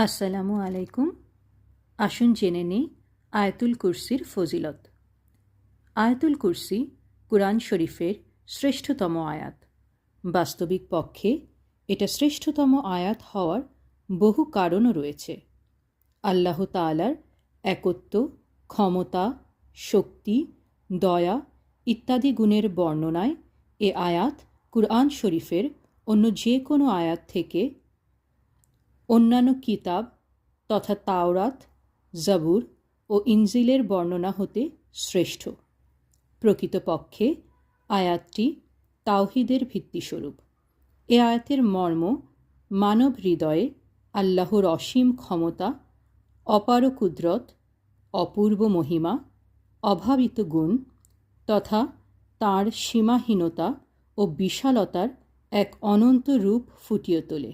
আসসালামু আলাইকুম। আসুন জেনে নিই আয়াতুল কুরসির ফজিলত। আয়াতুল কুরসি কুরআন শরীফের শ্রেষ্ঠতম আয়াত। বাস্তবিক পক্ষে এটা শ্রেষ্ঠতম আয়াত হওয়ার বহু কারণও রয়েছে। আল্লাহ তাআলার একত্ব, ক্ষমতা, শক্তি, দয়া ইত্যাদি গুণের বর্ণনায় এ আয়াত কুরআন শরীফের অন্য যে কোনো আয়াত থেকে অন্যান্য কিতাব তথা তাওরাত, জাবুর ও ইনজিলের বর্ণনা হতে শ্রেষ্ঠ। প্রকৃতপক্ষে আয়াতটি তাওহীদের ভিত্তিস্বরূপ। এ আয়াতের মর্ম মানব হৃদয়ে আল্লাহর অসীম ক্ষমতা, অপার কুদরত, অপূর্ব মহিমা, অভাবিত গুণ তথা তাঁর সীমাহীনতা ও বিশালতার এক অনন্ত রূপ ফুটিয়ে তোলে।